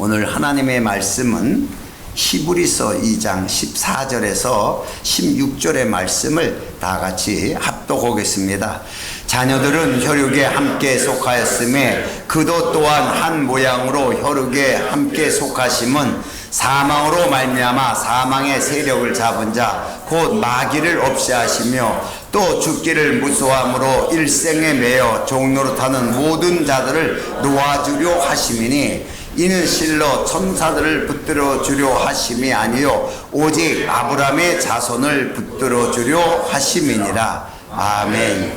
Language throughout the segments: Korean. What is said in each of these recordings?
오늘 하나님의 말씀은 히브리서 2장 14절에서 16절의 말씀을 다 같이 합독하겠습니다. 자녀들은 혈육에 함께 속하였음에 그도 또한 한 모양으로 혈육에 함께 속하심은 사망으로 말미암아 사망의 세력을 잡은 자 곧 마귀를 없이 하시며 또 죽기를 무소함으로 일생에 매여 종노릇하는 모든 자들을 놓아주려 하심이니 이는 실로 천사들을 붙들어 주려 하심이 아니요 오직 아브라함의 자손을 붙들어 주려 하심이니라. 아멘.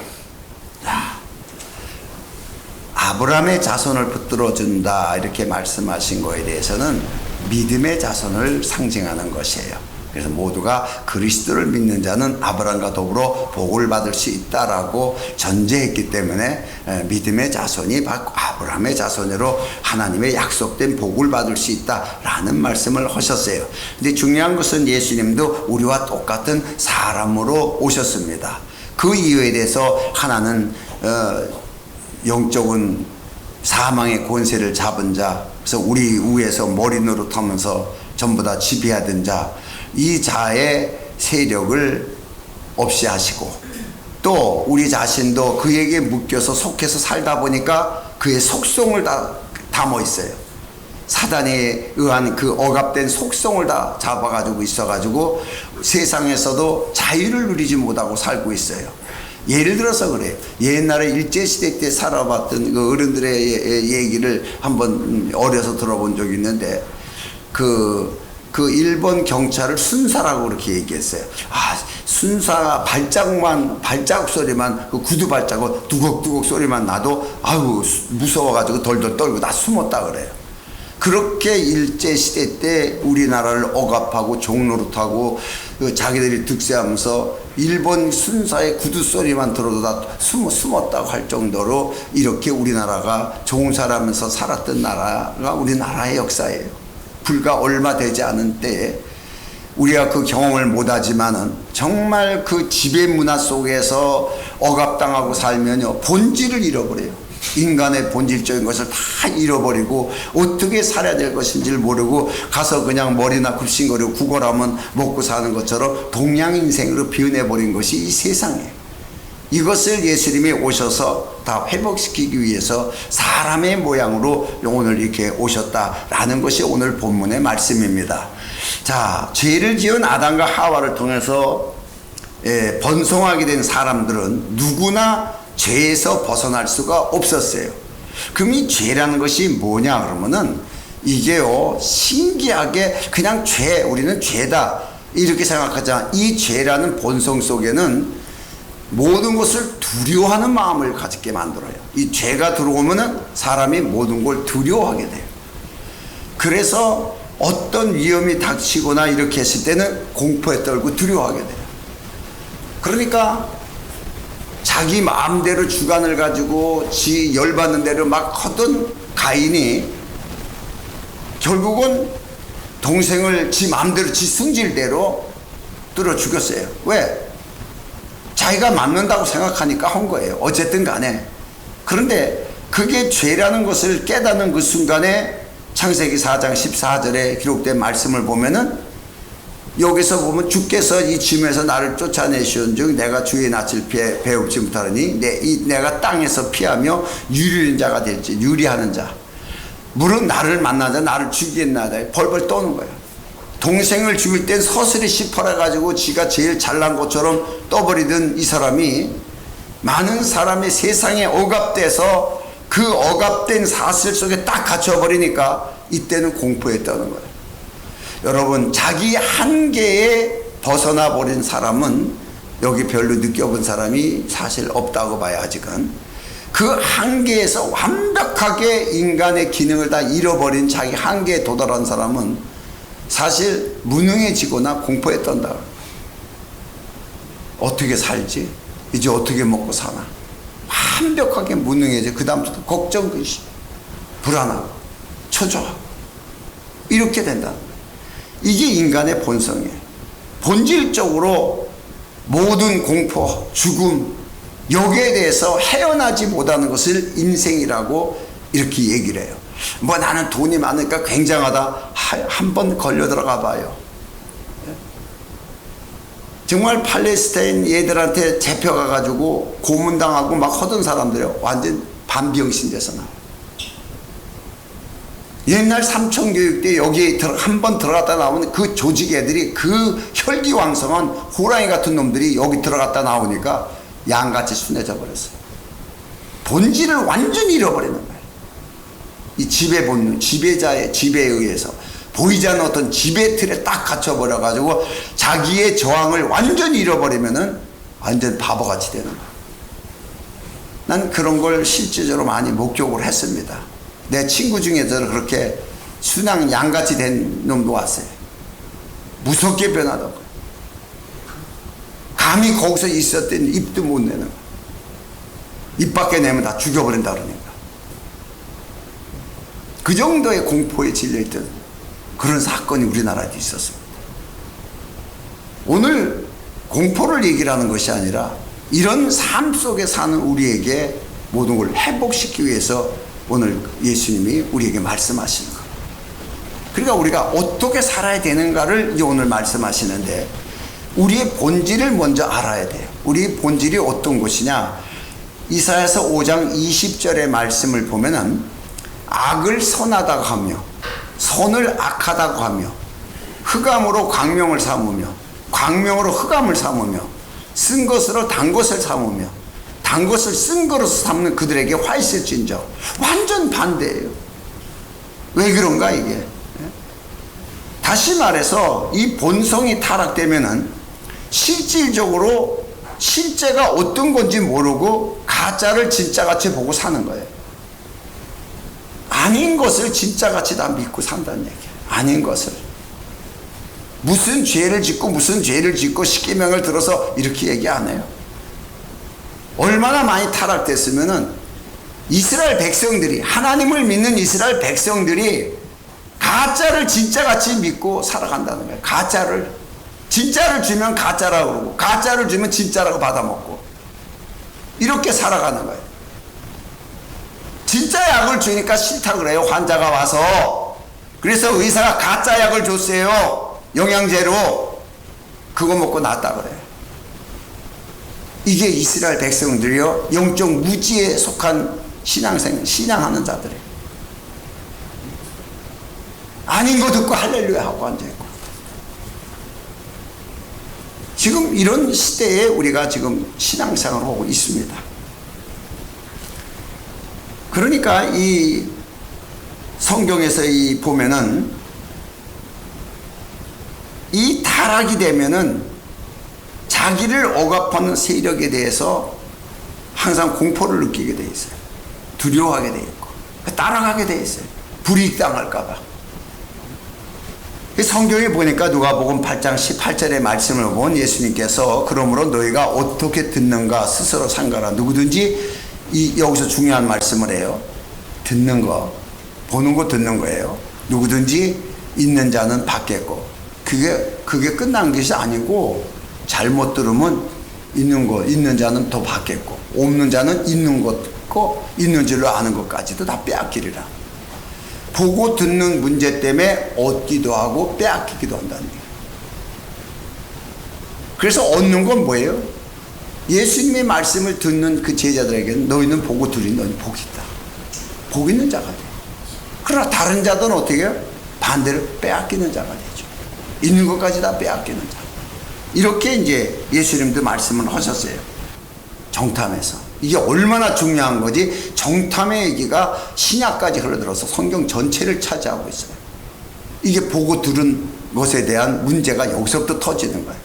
아브라함의 자손을 붙들어 준다 이렇게 말씀하신 거에 대해서는 믿음의 자손을 상징하는 것이에요. 그래서 모두가 그리스도를 믿는 자는 아브라함과 더불어 복을 받을 수 있다라고 전제했기 때문에 믿음의 자손이 아브라함의 자손으로 하나님의 약속된 복을 받을 수 있다라는 말씀을 하셨어요. 근데 중요한 것은 예수님도 우리와 똑같은 사람으로 오셨습니다. 그 이유에 대해서 하나는 영적인 사망의 권세를 잡은 자, 그래서 우리 위에서 머리 노릇하면서 전부 다 지배하던 자, 이 자의 세력을 없이 하시고 또 우리 자신도 그에게 묶여서 속해서 살다 보니까 그의 속성을 다 담아 있어요. 사단에 의한 그 억압된 속성을 다 잡아가지고 있어가지고 세상에서도 자유를 누리지 못하고 살고 있어요. 예를 들어서 그래요. 옛날에 일제시대 때 살아봤던 그 어른들의 얘기를 한번 어려서 들어본 적이 있는데 그 일본 경찰을 순사라고 그렇게 얘기했어요. 순사 발자국 소리만, 그 구두 발자국 두걱두걱 소리만 나도 아유 무서워가지고 덜덜 떨고 다 숨었다 그래요. 그렇게 일제시대 때 우리나라를 억압하고 종노릇하고 자기들이 득세하면서 일본 순사의 구두 소리만 들어도 다 숨었다고 할 정도로 이렇게 우리나라가 종살하면서 살았던 나라가 우리나라의 역사예요. 불과 얼마 되지 않은 때에 우리가 그 경험을 못하지만은 정말 그 지배 문화 속에서 억압당하고 살면요 본질을 잃어버려요. 인간의 본질적인 것을 다 잃어버리고 어떻게 살아야 될 것인지를 모르고 가서 그냥 머리나 굽신거리고 구걸하면 먹고 사는 것처럼 동양인생으로 변해버린 것이 이 세상이에요. 이것을 예수님이 오셔서 다 회복시키기 위해서 사람의 모양으로 오늘 이렇게 오셨다라는 것이 오늘 본문의 말씀입니다. 자, 죄를 지은 아담과 하와를 통해서 번성하게 된 사람들은 누구나 죄에서 벗어날 수가 없었어요. 그럼 이 죄라는 것이 뭐냐 그러면은 이게요 신기하게 그냥 죄, 우리는 죄다 이렇게 생각하잖아. 이 죄라는 본성 속에는 모든 것을 두려워하는 마음을 가지게 만들어요. 이 죄가 들어오면은 사람이 모든 걸 두려워하게 돼요. 그래서 어떤 위험이 닥치거나 이렇게 했을 때는 공포에 떨고 두려워하게 돼요. 그러니까 자기 마음대로 주관을 가지고 지 열받는 대로 막 하던 가인이 결국은 동생을 지 마음대로 지 승질대로 뚫어 죽였어요. 왜? 자기가 맞는다고 생각하니까 한 거예요. 어쨌든 간에. 그런데 그게 죄라는 것을 깨닫는 그 순간에 창세기 4장 14절에 기록된 말씀을 보면은 여기서 보면 주께서 이 짐에서 나를 쫓아내시온즉 내가 주의 낯을 배웁지 못하느니 내가 땅에서 피하며 유리하는 자가 될지 유리하는 자 물은 나를 만나자 나를 죽이겠나이다 벌벌 떠는 거예요. 동생을 죽일 땐 서슬이 시퍼래가지고 지가 제일 잘난 것처럼 떠버리던 이 사람이 많은 사람의 세상에 억압돼서 그 억압된 사슬 속에 딱 갇혀버리니까 이때는 공포에 떠는 거예요. 여러분 자기 한계에 벗어나 버린 사람은 여기 별로 느껴본 사람이 사실 없다고 봐요. 아직은 그 한계에서 완벽하게 인간의 기능을 다 잃어버린 자기 한계에 도달한 사람은 사실 무능해지거나 공포에 떤다. 어떻게 살지? 이제 어떻게 먹고 사나? 완벽하게 무능해져. 그 다음부터 걱정근심, 불안하고 초조하고 이렇게 된다. 이게 인간의 본성이에요. 본질적으로 모든 공포, 죽음 여기에 대해서 헤어나지 못하는 것을 인생이라고 이렇게 얘기를 해요. 뭐 나는 돈이 많으니까 굉장하다. 한번 걸려 들어가 봐요. 정말 팔레스타인 얘들한테 잡혀가가지고 고문당하고 막 하던 사람들이 완전 반병신 돼서 나와요. 옛날 삼천교육 때 여기 한번 들어갔다 나오는 그 조직 애들이, 그 혈기왕성한 호랑이 같은 놈들이 여기 들어갔다 나오니까 양같이 순해져 버렸어요. 본질을 완전히 잃어버리는 거예요. 이 지배 본능, 지배자의 지배에 의해서 보이지 않는 어떤 지배 틀에 딱 갇혀버려가지고 자기의 저항을 완전히 잃어버리면은 완전 바보같이 되는 거예요. 난 그런 걸 실제적으로 많이 목격을 했습니다. 내 친구 중에서 그렇게 순양 양같이 된 놈도 왔어요. 무섭게 변하다고. 감히 거기서 있었더니 입도 못 내는 거예요. 입 밖에 내면 다 죽여버린다 그러니까. 그 정도의 공포에 질려있던 그런 사건이 우리나라에도 있었습니다. 오늘 공포를 얘기를 하는 것이 아니라 이런 삶 속에 사는 우리에게 모든 걸 회복시키기 위해서 오늘 예수님이 우리에게 말씀하시는 거예요. 그러니까 우리가 어떻게 살아야 되는가를 이제 오늘 말씀하시는데, 우리의 본질을 먼저 알아야 돼요. 우리의 본질이 어떤 것이냐. 이사야서 5장 20절의 말씀을 보면은 악을 선하다고 하며 선을 악하다고 하며 흑암으로 광명을 삼으며 광명으로 흑암을 삼으며 쓴 것으로 단 것을 삼으며 단 것을 쓴 것으로 삼는 그들에게 화 있을진저. 완전 반대예요. 왜 그런가 이게? 다시 말해서 이 본성이 타락되면은 실질적으로 실제가 어떤 건지 모르고 가짜를 진짜같이 보고 사는 거예요. 아닌 것을 진짜같이 다 믿고 산다는 얘기예요. 아닌 것을. 무슨 죄를 짓고 십계명을 들어서 이렇게 얘기 안 해요. 얼마나 많이 타락됐으면은 이스라엘 백성들이, 하나님을 믿는 이스라엘 백성들이 가짜를 진짜같이 믿고 살아간다는 거예요. 가짜를. 진짜를 주면 가짜라고 그러고 가짜를 주면 진짜라고 받아먹고 이렇게 살아가는 거예요. 진짜 약을 주니까 싫다 그래요. 환자가 와서. 그래서 의사가 가짜 약을 줬어요. 영양제로. 그거 먹고 낫다 그래요. 이게 이스라엘 백성들이요, 영적 무지에 속한 신앙하는 자들이에요. 아닌 거 듣고 할렐루야 하고 앉아있고. 지금 이런 시대에 우리가 지금 신앙생활을 하고 있습니다. 그러니까 이 성경에서 이 보면은 이 타락이 되면은 자기를 억압하는 세력에 대해서 항상 공포를 느끼게 돼 있어요. 두려워하게 돼 있고 따라가게 돼 있어요. 불이익 당할까봐. 성경에 보니까 누가복음 8장 18절의 말씀을 보면 예수님께서 그러므로 너희가 어떻게 듣는가 스스로 상가라. 누구든지 여기서 중요한 말씀을 해요. 듣는 거, 보는 거 듣는 거예요. 누구든지 있는 자는 받겠고. 그게 끝난 것이 아니고 잘못 들으면 있는 자는 더 받겠고 없는 자는 있는 것고 있는 줄로 아는 것까지도 다 빼앗기리라. 보고 듣는 문제 때문에 얻기도 하고 빼앗기기도 한다는 거예요. 그래서 얻는 건 뭐예요? 예수님의 말씀을 듣는 그 제자들에게는 너희는 보고 들으니 너희는 복이 있다. 복 있는 자가 돼. 그러나 다른 자들은 어떻게 해요? 반대로 빼앗기는 자가 되죠. 있는 것까지 다 빼앗기는 자. 이렇게 이제 예수님도 말씀을 하셨어요. 정탐에서. 이게 얼마나 중요한 거지. 정탐의 얘기가 신약까지 흘러들어서 성경 전체를 차지하고 있어요. 이게 보고 들은 것에 대한 문제가 여기서부터 터지는 거예요.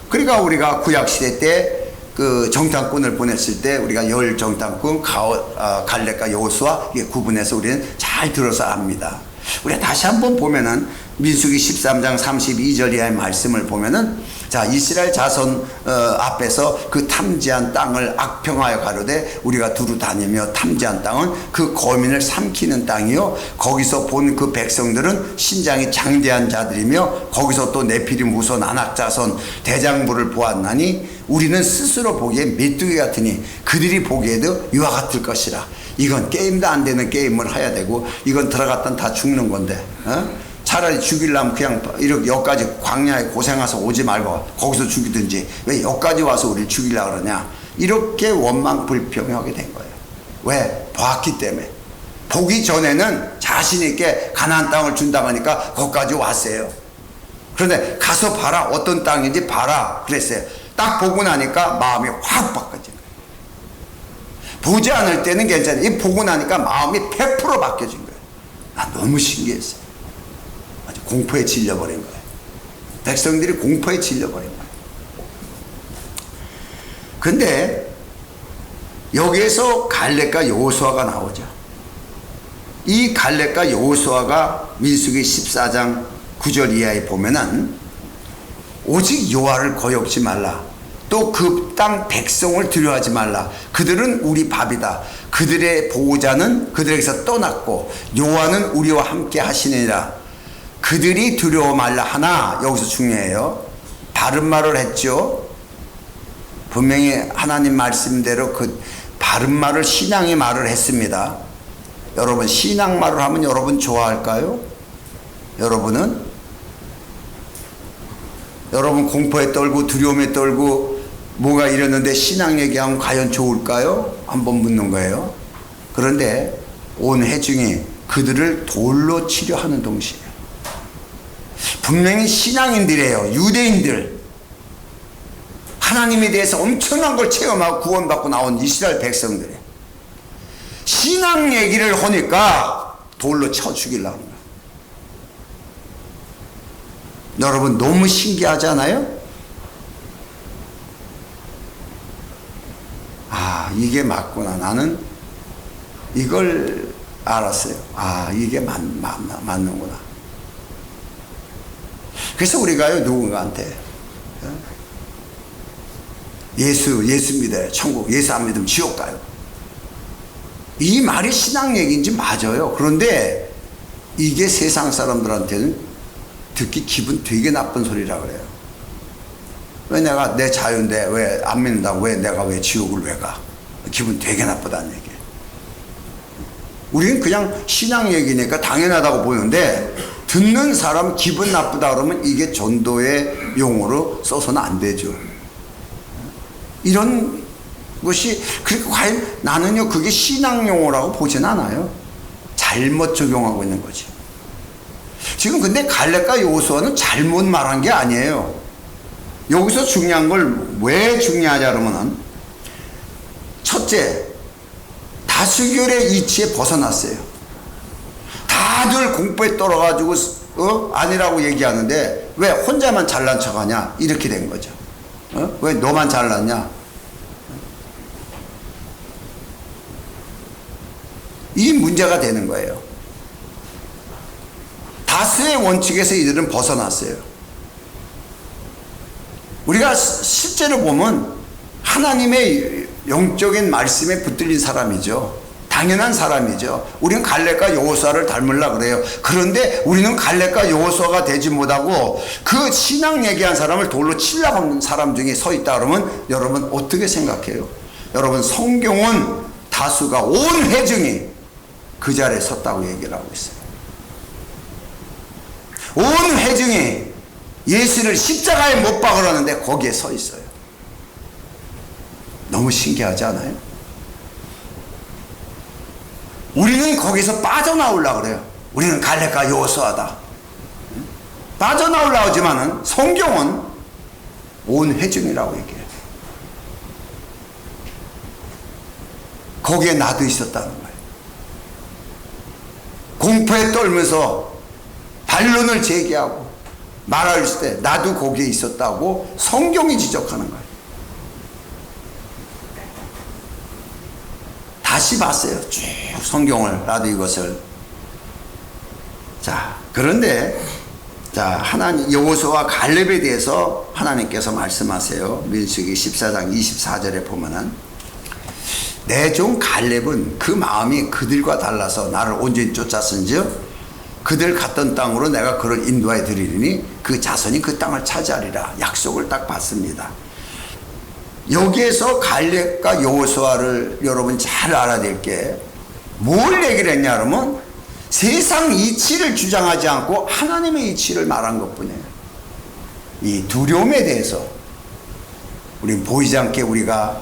그러니까 우리가 구약시대 때 그 정탐꾼을 보냈을 때 우리가 열 정탐꾼 갈렙과 여호수아 구분해서 우리는 잘 들어서 압니다. 우리가 다시 한번 보면은 민수기 13장 32절 이하의 말씀을 보면은 자, 이스라엘 자손 앞에서 그 탐지한 땅을 악평하여 가로되 우리가 두루 다니며 탐지한 땅은 그 거민을 삼키는 땅이요 거기서 본 그 백성들은 신장이 장대한 자들이며 거기서 또 네피림 후손 아낙 자손 대장부를 보았나니 우리는 스스로 보기에 메뚜기 같으니 그들이 보기에도 유아 같을 것이라. 이건 게임도 안 되는 게임을 해야 되고 이건 들어갔던 다 죽는 건데 차라리 죽이려면 그냥 이렇게 여기까지 광야에 고생해서 오지 말고 거기서 죽이든지 왜 여기까지 와서 우리를 죽이려고 그러냐, 이렇게 원망 불평하게 된 거예요. 왜? 봤기 때문에. 보기 전에는 자신 있게 가나안 땅을 준다고 하니까 거기까지 왔어요. 그런데 가서 봐라, 어떤 땅인지 봐라 그랬어요. 딱 보고 나니까 마음이 확 바뀌어진 거예요. 보지 않을 때는 괜찮아요. 이 보고 나니까 마음이 100% 바뀌어진 거예요. 나 너무 신기했어요. 아주 공포에 질려버린 거예요. 백성들이 공포에 질려버린 거예요. 근데 여기에서 갈렙과 여호수아가 나오죠. 이 갈렙과 여호수아가 민수기 14장 9절 이하에 보면은 오직 여호와를 거역지 말라, 또 그 땅 백성을 두려워하지 말라, 그들은 우리 밥이다, 그들의 보호자는 그들에게서 떠났고 여호와는 우리와 함께 하시느니라, 그들이 두려워 말라 하나. 여기서 중요해요. 바른 말을 했죠. 분명히 하나님 말씀대로 그 바른 말을, 신앙의 말을 했습니다. 여러분 신앙 말을 하면 여러분 좋아할까요? 여러분 공포에 떨고 두려움에 떨고 뭐가 이랬는데 신앙 얘기하면 과연 좋을까요? 한번 묻는 거예요. 그런데 온 회중이 그들을 돌로 치려하는 동시에 분명히 신앙인들이에요. 유대인들, 하나님에 대해서 엄청난 걸 체험하고 구원받고 나온 이스라엘 백성들이 신앙 얘기를 하니까 돌로 쳐 죽이려는 거예요. 여러분 너무 신기하지 않아요? 아, 이게 맞구나. 나는 이걸 알았어요. 아, 이게 맞는구나. 그래서 우리가요, 누군가한테 예수 믿어요, 천국, 예수 안 믿으면 지옥 가요, 이 말이 신앙 얘기인지 맞아요. 그런데 이게 세상 사람들한테는 듣기 기분 되게 나쁜 소리라 그래요. 왜 내가 내 자유인데 왜 안 믿는다고, 왜 내가 왜 지옥을 왜 가? 기분 되게 나쁘다는 얘기예요. 우리는 그냥 신앙 얘기니까 당연하다고 보는데 듣는 사람 기분 나쁘다 그러면 이게 전도의 용어로 써서는 안 되죠. 이런 것이, 그리고 과연 나는요 그게 신앙 용어라고 보진 않아요. 잘못 적용하고 있는 거지. 지금 근데 갈렙과 여호수아는 잘못 말한 게 아니에요. 여기서 중요한 걸 왜 중요하냐 그러면은, 첫째, 다수결의 이치에 벗어났어요. 다들 공포에 떨어가지고 아니라고 얘기하는데 왜 혼자만 잘난 척하냐, 이렇게 된 거죠. 왜 너만 잘났냐, 이 문제가 되는 거예요. 다수의 원칙에서 이들은 벗어났어요. 우리가 실제로 보면 하나님의 영적인 말씀에 붙들린 사람이죠. 당연한 사람이죠. 우리는 갈렙과 여호수아를 닮으려고 그래요. 그런데 우리는 갈렙과 여호수아가 되지 못하고 그 신앙 얘기한 사람을 돌로 치려고 하는 사람 중에 서 있다 그러면 여러분 어떻게 생각해요? 여러분 성경은 다수가, 온 회중이 그 자리에 섰다고 얘기를 하고 있어요. 온 회중이 예수를 십자가에 못 박으라는데 거기에 서 있어요. 너무 신기하지 않아요? 우리는 거기서 빠져나오려고 그래요. 우리는 갈렙과 여호수아다. 빠져나오려고 하지만은 성경은 온 회중이라고 얘기해요. 거기에 나도 있었다는 거예요. 공포에 떨면서 반론을 제기하고 말할 때 나도 거기에 있었다고 성경이 지적하는 거예요. 다시 봤어요. 쭉 성경을, 나도 이것을. 자, 그런데 자, 하나님 여호수아와 갈렙에 대해서 하나님께서 말씀하세요. 민수기 14장 24절에 보면은, 내 종 갈렙은 그 마음이 그들과 달라서 나를 온전히 쫓았은즉 그들 갔던 땅으로 내가 그를 인도해 드리리니 그 자손이 그 땅을 차지하리라. 약속을 딱 받습니다. 여기에서 갈렙과 여호수아를 여러분 잘 알아야 될 게, 뭘 얘기를 했냐 그러면 세상 이치를 주장하지 않고 하나님의 이치를 말한 것뿐이에요. 이 두려움에 대해서 우린 보이지 않게 우리가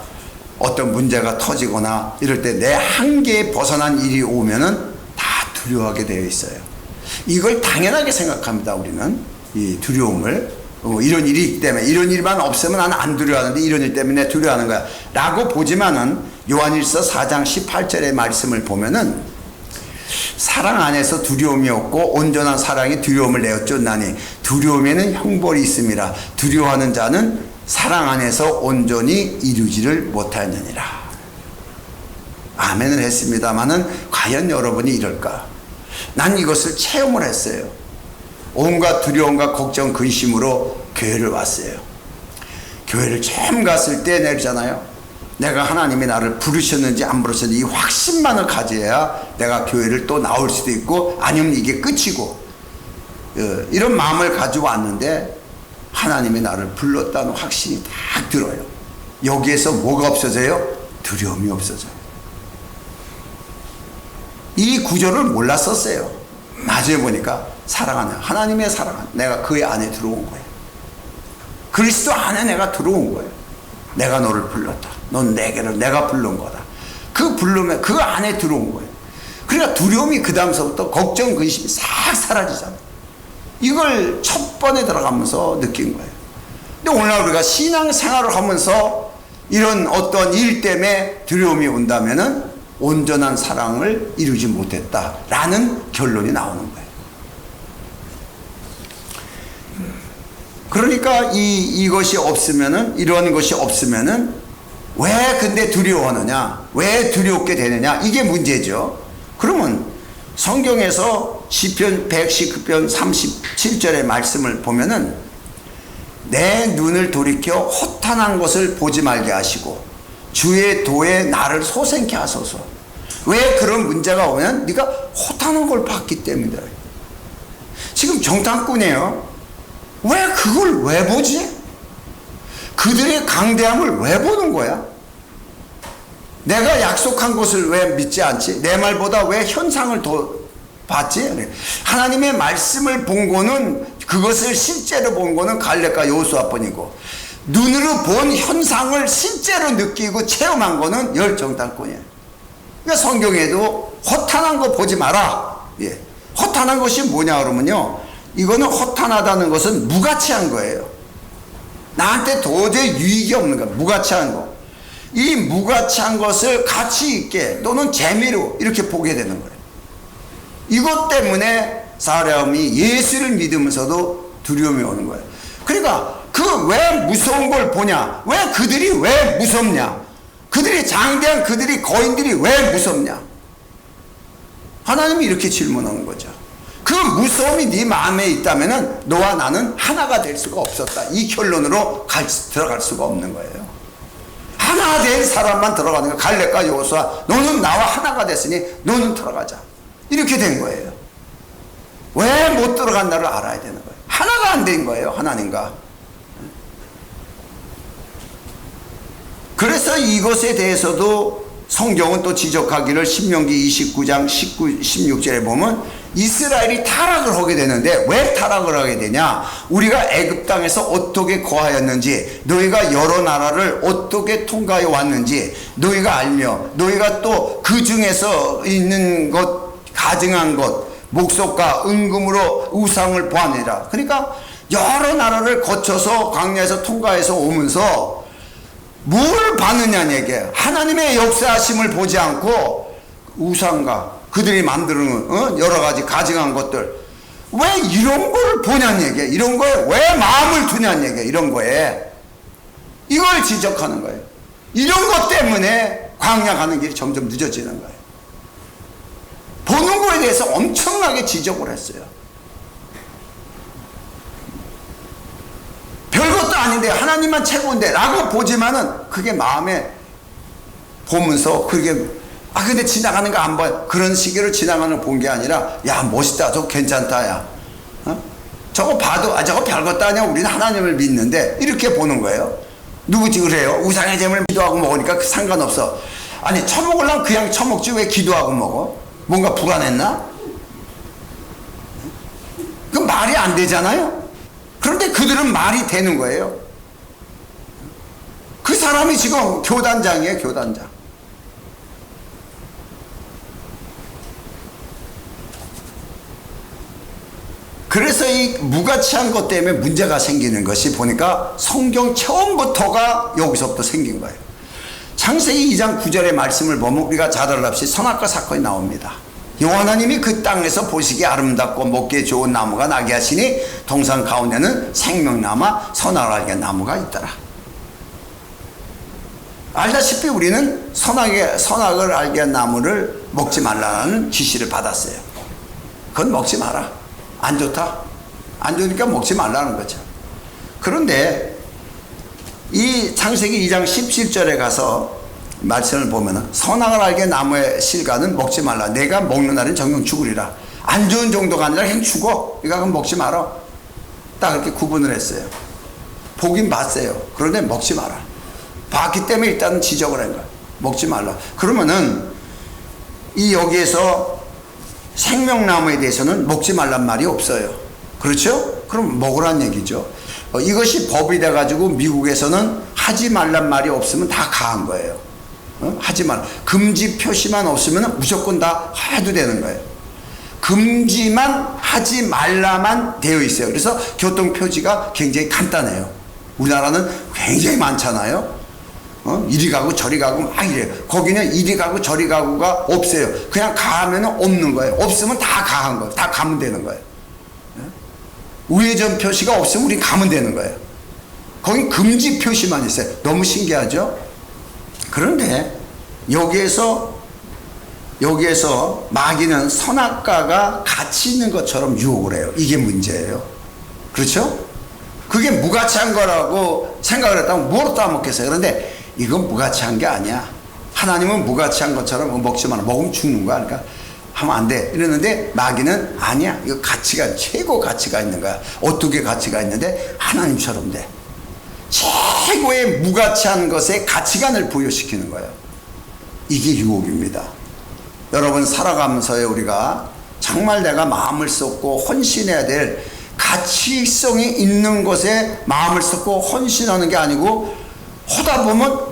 어떤 문제가 터지거나 이럴 때 내 한계에 벗어난 일이 오면은 다 두려워하게 되어 있어요. 이걸 당연하게 생각합니다. 우리는 이 두려움을 이런 일이 있기 때문에, 이런 일만 없으면 나는 안 두려워하는데 이런 일 때문에 두려워하는 거야 라고 보지만은 요한일서 4장 18절의 말씀을 보면은 사랑 안에서 두려움이 없고 온전한 사랑이 두려움을 내어 쫓나니 두려움에는 형벌이 있음이라. 두려워하는 자는 사랑 안에서 온전히 이루지를 못하느니라. 아멘을 했습니다마는 과연 여러분이 이럴까? 난 이것을 체험을 했어요. 온갖 두려움과 걱정, 근심으로 교회를 왔어요. 교회를 처음 갔을 때 내리잖아요. 내가 하나님이 나를 부르셨는지 안 부르셨는지 이 확신만을 가져야 내가 교회를 또 나올 수도 있고 아니면 이게 끝이고, 이런 마음을 가지고 왔는데 하나님이 나를 불렀다는 확신이 딱 들어요. 여기에서 뭐가 없어져요? 두려움이 없어져요. 이 구절을 몰랐었어요. 나중에 보니까 사랑하는 하나님의 사랑, 내가 그의 안에 들어온 거예요. 그리스도 안에 내가 들어온 거예요. 내가 너를 불렀다. 넌 내게를 내가 부른 거다. 그 부름에 그 안에 들어온 거예요. 그러니까 두려움이 그 다음서부터 걱정, 근심이 싹 사라지잖아요. 이걸 첫 번에 들어가면서 느낀 거예요. 근데 오늘 우리가 신앙생활을 하면서 이런 어떤 일 때문에 두려움이 온다면은 온전한 사랑을 이루지 못했다라는 결론이 나오는 거예요. 그러니까 이것이 없으면은, 이런 것이 없으면은 왜 근데 두려워하느냐? 왜 두렵게 되느냐? 이게 문제죠. 그러면 성경에서 시편 119편 37절의 말씀을 보면은 내 눈을 돌이켜 허탄한 것을 보지 말게 하시고 주의 도에 나를 소생케 하소서. 왜 그런 문제가 오면 네가 허탄한 걸 봤기 때문이다. 지금 정탐꾼이에요. 왜 그걸 왜 보지? 그들의 강대함을 왜 보는 거야? 내가 약속한 것을 왜 믿지 않지? 내 말보다 왜 현상을 더 봤지? 하나님의 말씀을 본 거는, 그것을 실제로 본 거는 갈렙과 여호수아뿐이고 눈으로 본 현상을 실제로 느끼고 체험한 거는 열 정탐꾼이에요. 그러니까 성경에도 허탄한 거 보지 마라. 예. 허탄한 것이 뭐냐 그러면요, 이거는 허탄하다는 것은 무가치한 거예요. 나한테 도저히 유익이 없는 거, 무가치한 거. 이 무가치한 것을 가치 있게 또는 재미로 이렇게 보게 되는 거예요. 이것 때문에 사람이 예수를 믿으면서도 두려움이 오는 거예요. 그러니까 그 왜 무서운 걸 보냐? 왜 그들이 왜 무섭냐? 그들이 장대한 그들이 거인들이 왜 무섭냐? 하나님이 이렇게 질문하는 거죠. 그 무서움이 네 마음에 있다면 너와 나는 하나가 될 수가 없었다. 이 결론으로 들어갈 수가 없는 거예요. 하나 된 사람만 들어가는 거예요. 갈렙과 여호수아, 너는 나와 하나가 됐으니 너는 들어가자. 이렇게 된 거예요. 왜 못 들어간다를 알아야 되는 거예요. 하나가 안 된 거예요. 하나님과. 그래서 이것에 대해서도 성경은 또 지적하기를 신명기 29장 16절에 보면 이스라엘이 타락을 하게 되는데, 왜 타락을 하게 되냐? 우리가 애굽 땅에서 어떻게 거하였는지, 너희가 여러 나라를 어떻게 통과해 왔는지 너희가 알며, 너희가 또 그 중에서 있는 것, 가증한 것, 목석과 은금으로 우상을 보아내라. 그러니까 여러 나라를 거쳐서 광야에서 통과해서 오면서 뭘 봤느냐는 얘기예요. 하나님의 역사하심을 보지 않고 우상과 그들이 만드는 여러 가지 가증한 것들, 왜 이런 걸 보냐는 얘기예요. 이런 거에 왜 마음을 두냐는 얘기예요. 이런 거에 이걸 지적하는 거예요. 이런 것 때문에 광야 가는 길이 점점 늦어지는 거예요. 보는 거에 대해서 엄청나게 지적을 했어요. 별것도 아닌데 하나님만 최고인데 라고 보지만은 그게 마음에 보면서 그게 근데 지나가는 거 안 봐요. 그런 시기를 지나가는 거 본 게 아니라, 야 멋있다, 저거 괜찮다, 야 저거 봐도 저거 별것도 아니야, 우리는 하나님을 믿는데, 이렇게 보는 거예요. 누구지 그래요? 우상의 재물을 기도하고 먹으니까 상관없어. 아니 처먹으려면 그냥 처먹지 왜 기도하고 먹어? 뭔가 불안했나? 그 말이 안 되잖아요. 그런데 그들은 말이 되는 거예요. 그 사람이 지금 교단장이에요, 교단장. 그래서 이 무가치한 것 때문에 문제가 생기는 것이 보니까 성경 처음부터가 여기서부터 생긴 거예요. 창세기 2장 9절의 말씀을 보면 우리가 자달랍시 선악과 사건이 나옵니다. 여호와 하나님이 그 땅에서 보시기에 아름답고 먹기에 좋은 나무가 나게 하시니 동산 가운데는 생명나무와 선악을 알게 하는 나무가 있더라. 알다시피 우리는 선악을 알게 한 나무를 먹지 말라는 지시를 받았어요. 그건 먹지 마라. 안 좋다. 안 좋으니까 먹지 말라는 거죠. 그런데 이 창세기 2장 17절에 가서 말씀을 보면은 선악을 알게 나무의 실과는 먹지 말라. 내가 먹는 날은 정녕 죽으리라. 안 좋은 정도가 아니라 그냥 죽어. 그러니까 그건 먹지 마라. 딱 그렇게 구분을 했어요. 보긴 봤어요. 그런데 먹지 마라. 봤기 때문에 일단은 지적을 한 거야. 먹지 말라. 그러면은 이 여기에서 생명나무에 대해서는 먹지 말란 말이 없어요. 그렇죠? 그럼 먹으란 얘기죠. 이것이 법이 돼가지고 미국에서는 하지 말란 말이 없으면 다 가한 거예요. 하지 말. 금지 표시만 없으면 무조건 다 해도 되는 거예요. 금지만 하지 말라만 되어 있어요. 그래서 교통표지가 굉장히 간단해요. 우리나라는 굉장히 많잖아요. 이리 가고 저리 가고 막 이래요. 거기는 이리 가고 저리 가고가 없어요. 그냥 가면 없는 거예요. 없으면 다 가한 거예요. 다 가면 되는 거예요. 우회전 표시가 없으면 우리 가면 되는 거예요. 거긴 금지 표시만 있어요. 너무 신기하죠? 그런데 여기에서 마귀는 선악과가 같이 있는 것처럼 유혹을 해요. 이게 문제예요. 그렇죠? 그게 무가치한 거라고 생각을 했다면 뭐로 따먹겠어요? 그런데 이건 무가치한 게 아니야. 하나님은 무가치한 것처럼 먹지 마라. 먹으면 죽는 거야. 그러니까 하면 안 돼. 이러는데 마귀는 아니야. 이거 가치가, 최고 가치가 있는 거야. 어떻게 가치가 있는데? 하나님처럼 돼. 최고의 무가치한 것에 가치관을 부여시키는 거예요. 이게 유혹입니다. 여러분 살아가면서요, 우리가 정말 내가 마음을 쏟고 헌신해야 될 가치성이 있는 것에 마음을 쏟고 헌신하는 게 아니고 하다 보면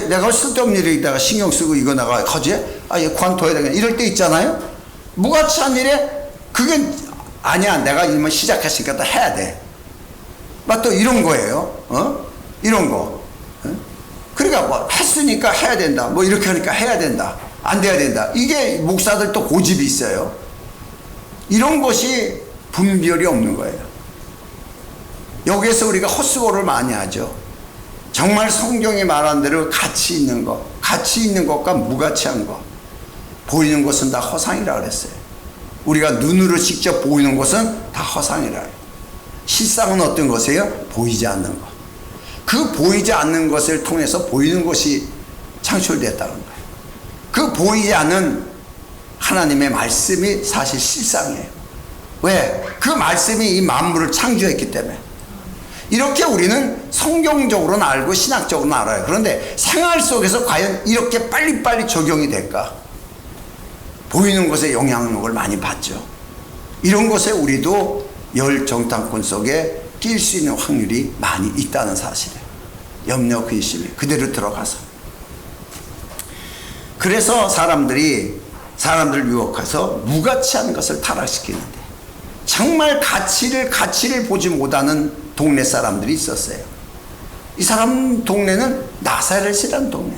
내가 쓸데없는 일에다가 신경 쓰고 이거 내가 하지? 얘 관둬야 되겠네. 이럴 때 있잖아요. 무가치한 일에 그게 아니야. 내가 이만 시작했으니까 다 해야 돼. 또 이런 거예요. 이런 거. 그러니까 뭐 했으니까 해야 된다. 뭐 이렇게 하니까 해야 된다. 안 돼야 된다. 이게 목사들 또 고집이 있어요. 이런 것이 분별이 없는 거예요. 여기에서 우리가 헛수고를 많이 하죠. 정말 성경이 말한 대로 가치 있는 것, 가치 있는 것과 무가치한 것, 보이는 것은 다 허상이라 그랬어요. 우리가 눈으로 직접 보이는 것은 다 허상이라 해요. 실상은 어떤 것이에요? 보이지 않는 것. 그 보이지 않는 것을 통해서 보이는 것이 창출됐다는 거예요. 그 보이지 않는 하나님의 말씀이 사실 실상이에요. 왜? 그 말씀이 이 만물을 창조했기 때문에. 이렇게 우리는 성경적으로는 알고 신학적으로는 알아요. 그런데 생활 속에서 과연 이렇게 빨리빨리 적용이 될까? 보이는 것에 영향력을 많이 받죠. 이런 것에 우리도 열 정탐꾼 속에 낄 수 있는 확률이 많이 있다는 사실이에요. 염려, 근심이 그대로 들어가서. 그래서 사람들을 유혹해서 무가치한 것을 타락시키는데 정말 가치를 보지 못하는 동네 사람들이 있었어요. 이 사람 동네는 나사렛이라는 동네.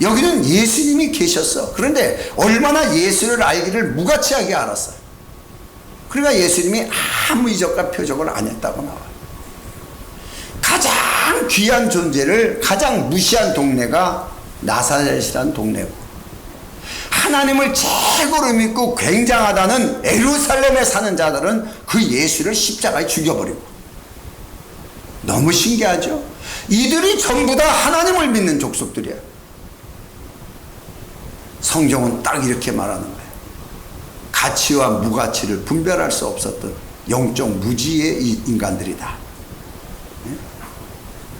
여기는 예수님이 계셨어. 그런데 얼마나 예수를 알기를 무가치하게 알았어요. 그러니까 예수님이 아무 이적과 표적을 안 했다고 나와요. 가장 귀한 존재를 가장 무시한 동네가 나사렛이라는 동네고, 하나님을 최고로 믿고 굉장하다는 예루살렘에 사는 자들은 그 예수를 십자가에 죽여버리고. 너무 신기하죠? 이들이 전부 다 하나님을 믿는 족속들이야. 성경은 딱 이렇게 말하는 거예요. 가치와 무가치를 분별할 수 없었던 영적 무지의 인간들이다.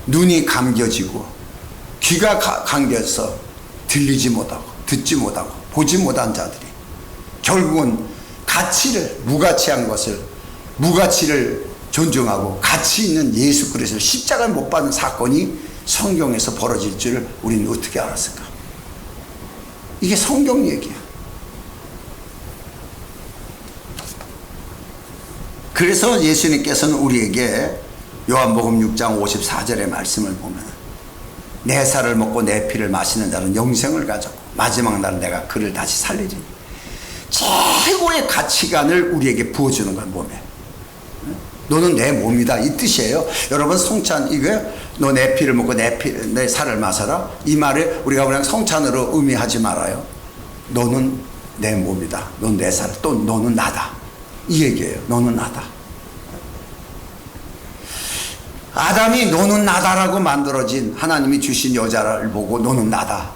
눈이 감겨지고 귀가 감겨서 들리지 못하고 듣지 못하고 보지 못한 자들이 결국은 가치를 무가치한 것을 무가치를 존중하고 가치 있는 예수 그리스도를 십자가를 못 받는 사건이 성경에서 벌어질 줄을 우리는 어떻게 알았을까? 이게 성경 얘기야. 그래서 예수님께서는 우리에게 요한복음 6장 54절의 말씀을 보면 내 살을 먹고 내 피를 마시는 자는 영생을 가졌고 마지막 날 내가 그를 다시 살리리니 최고의 가치관을 우리에게 부어주는 걸 몸에 너는 내 몸이다 이 뜻이에요. 여러분 성찬 이거요. 너 내 피를 먹고 내 살을 마셔라 이 말을 우리가 그냥 성찬으로 의미하지 말아요. 너는 내 몸이다. 넌 내 살 또 너는 나다 이 얘기예요. 너는 나다. 아담이 너는 나다라고 만들어진 하나님이 주신 여자를 보고 너는 나다.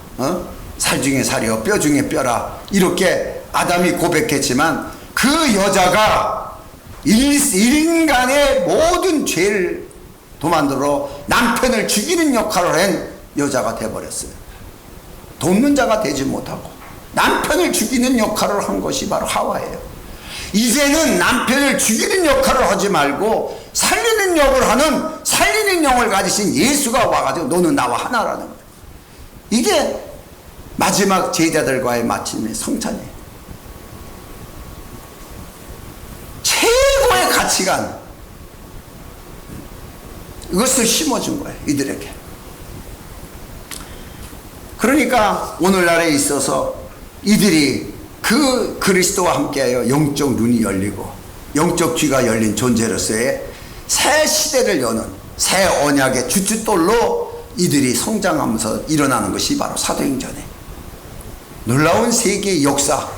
살 중에 살이요 뼈 중에 뼈라 이렇게 아담이 고백했지만 그 여자가 인간의 모든 죄를 도만들어 남편을 죽이는 역할을 한 여자가 되어버렸어요. 돕는 자가 되지 못하고 남편을 죽이는 역할을 한 것이 바로 하와예요. 이제는 남편을 죽이는 역할을 하지 말고 살리는 역을 하는 살리는 영을 가지신 예수가 와가지고 너는 나와 하나라는 거예요. 이게 마지막 제자들과의 마침의 성찬이에요. 최고의 가치관 이것을 심어준 거예요. 이들에게. 그러니까 오늘날에 있어서 이들이 그 그리스도와 함께하여 영적 눈이 열리고 영적 귀가 열린 존재로서의 새 시대를 여는 새 언약의 주춧돌로 이들이 성장하면서 일어나는 것이 바로 사도행전에 놀라운 세계의 역사.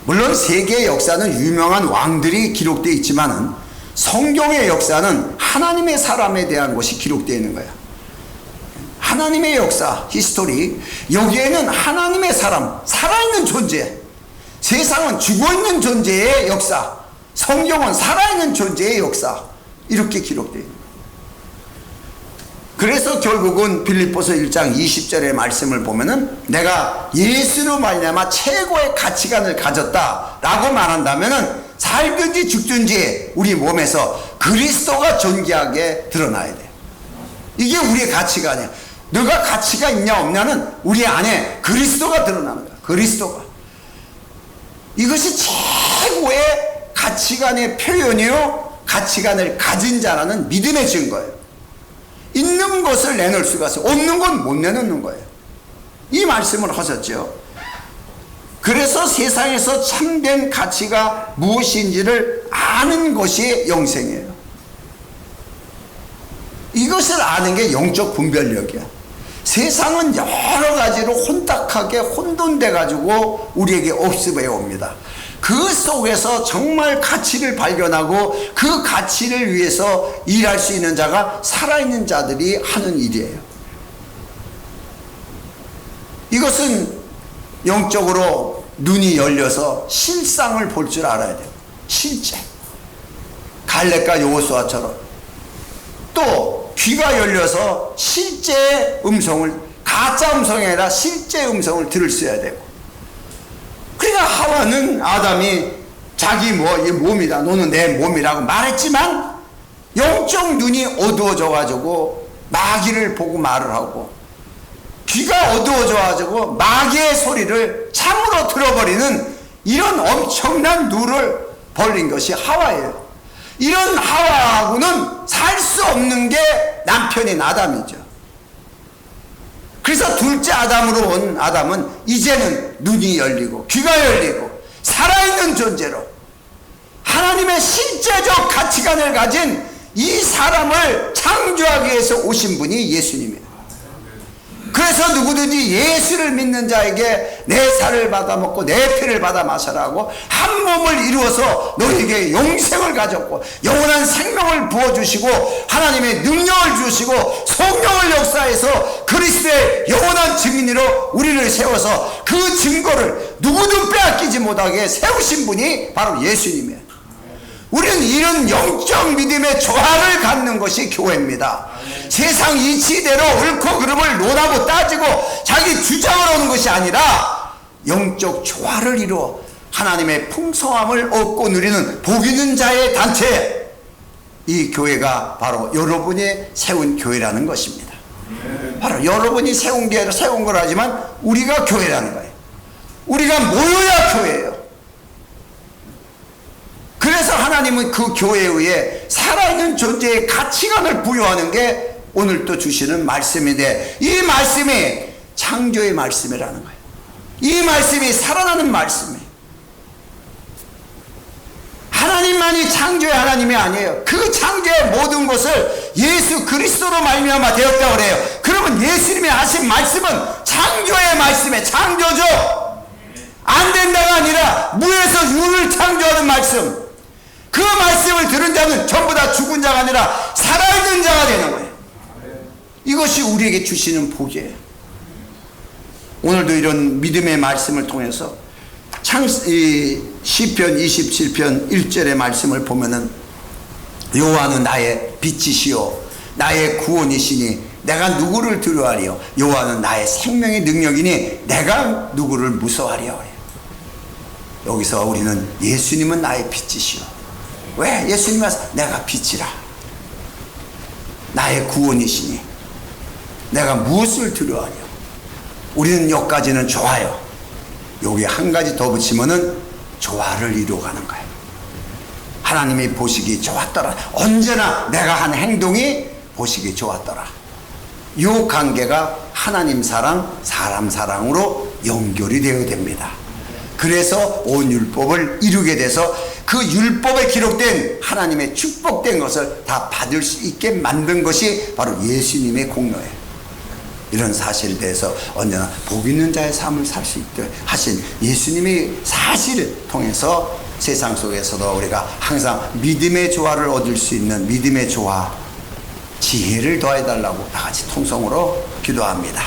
물론 세계의 역사는 유명한 왕들이 기록되어 있지만은 성경의 역사는 하나님의 사람에 대한 것이 기록되어 있는 거야. 하나님의 역사, 히스토리. 여기에는 하나님의 사람, 살아있는 존재. 세상은 죽어있는 존재의 역사. 성경은 살아있는 존재의 역사. 이렇게 기록되어 있는 거야. 그래서 결국은 빌립보서 1장 20절의 말씀을 보면은 내가 예수로 말미암아 최고의 가치관을 가졌다라고 말한다면은 살든지 죽든지 우리 몸에서 그리스도가 존귀하게 드러나야 돼. 이게 우리의 가치관이야. 너가 가치가 있냐 없냐는 우리 안에 그리스도가 드러나는 거야. 그리스도가. 이것이 최고의 가치관의 표현이요 가치관을 가진 자라는 믿음의 증거예요. 있는 것을 내놓을 수가 있어요. 없는 건 못 내놓는 거예요. 이 말씀을 하셨죠. 그래서 세상에서 참된 가치가 무엇인지를 아는 것이 영생이에요. 이것을 아는 게 영적 분별력이야. 세상은 여러 가지로 혼탁하게 혼돈돼 가지고 우리에게 업습해 옵니다. 그 속에서 정말 가치를 발견하고 그 가치를 위해서 일할 수 있는 자가 살아있는 자들이 하는 일이에요. 이것은 영적으로 눈이 열려서 실상을 볼 줄 알아야 돼요. 실제. 갈렙과 여호수아처럼. 또 귀가 열려서 실제 음성을, 가짜 음성이 아니라 실제 음성을 들을 수 있어야 되고. 그러니까 하와는 아담이 자기 몸이다. 너는 내 몸이라고 말했지만 영적 눈이 어두워져 가지고 마귀를 보고 말을 하고 귀가 어두워져 가지고 마귀의 소리를 참으로 들어버리는 이런 엄청난 누를 벌린 것이 하와예요. 이런 하와하고는 살 수 없는 게 남편인 아담이죠. 그래서 둘째 아담으로 온 아담은 이제는 눈이 열리고 귀가 열리고 살아있는 존재로 하나님의 실제적 가치관을 가진 이 사람을 창조하기 위해서 오신 분이 예수님이에요. 그래서 누구든지 예수를 믿는 자에게 내 살을 받아 먹고 내 피를 받아 마셔라고 한 몸을 이루어서 너에게 영생을 가졌고 영원한 생명을 부어주시고 하나님의 능력을 주시고 성령을 역사해서 그리스도의 영원한 증인으로 우리를 세워서 그 증거를 누구도 빼앗기지 못하게 세우신 분이 바로 예수님이에요. 우리는 이런 영적 믿음의 조화를 갖는 것이 교회입니다. 세상 이치대로 옳고 그름을 논하고 따지고 자기 주장을 하는 것이 아니라 영적 조화를 이루어 하나님의 풍성함을 얻고 누리는 복 있는 자의 단체, 이 교회가 바로 여러분이 세운 교회라는 것입니다. 바로 여러분이 세운 교회로 세운 거라지만 우리가 교회라는 거예요. 우리가 모여야 교회예요. 그래서 하나님은 그 교회에 의해 살아있는 존재의 가치관을 부여하는 게 오늘 또 주시는 말씀인데, 이 말씀이 창조의 말씀이라는 거예요. 이 말씀이 살아나는 말씀이에요. 하나님만이 창조의 하나님이 아니에요. 그 창조의 모든 것을 예수 그리스도로 말미암아 되었다고 그래요. 그러면 예수님이 하신 말씀은 창조의 말씀이에요. 창조죠. 안 된다가 아니라 무에서 유를 창조하는 말씀. 그 말씀을 들은 자는 전부 다 죽은 자가 아니라 살아있는 자가 되는 거예요. 이것이 우리에게 주시는 복이에요. 오늘도 이런 믿음의 말씀을 통해서 시편 27편 1절의 말씀을 보면은 여호와는 나의 빛이시요 나의 구원이시니 내가 누구를 두려워하리요. 여호와는 나의 생명의 능력이니 내가 누구를 무서워하리요. 여기서 우리는 예수님은 나의 빛이시요. 왜? 예수님이 와서 내가 빛이라, 나의 구원이시니 내가 무엇을 두려워하냐. 우리는 여기까지는 좋아요. 여기 한 가지 더 붙이면은 조화를 이루어가는 거예요. 하나님이 보시기 좋았더라. 언제나 내가 한 행동이 보시기 좋았더라. 이 관계가 하나님 사랑, 사람 사랑으로 연결이 되어야 됩니다. 그래서 온 율법을 이루게 돼서 그 율법에 기록된 하나님의 축복된 것을 다 받을 수 있게 만든 것이 바로 예수님의 공로예요. 이런 사실에 대해서 언제나 복 있는 자의 삶을 살 수 있도록 하신 예수님의 사실을 통해서 세상 속에서도 우리가 항상 믿음의 조화를 얻을 수 있는 믿음의 조화, 지혜를 더해달라고 다 같이 통성으로 기도합니다.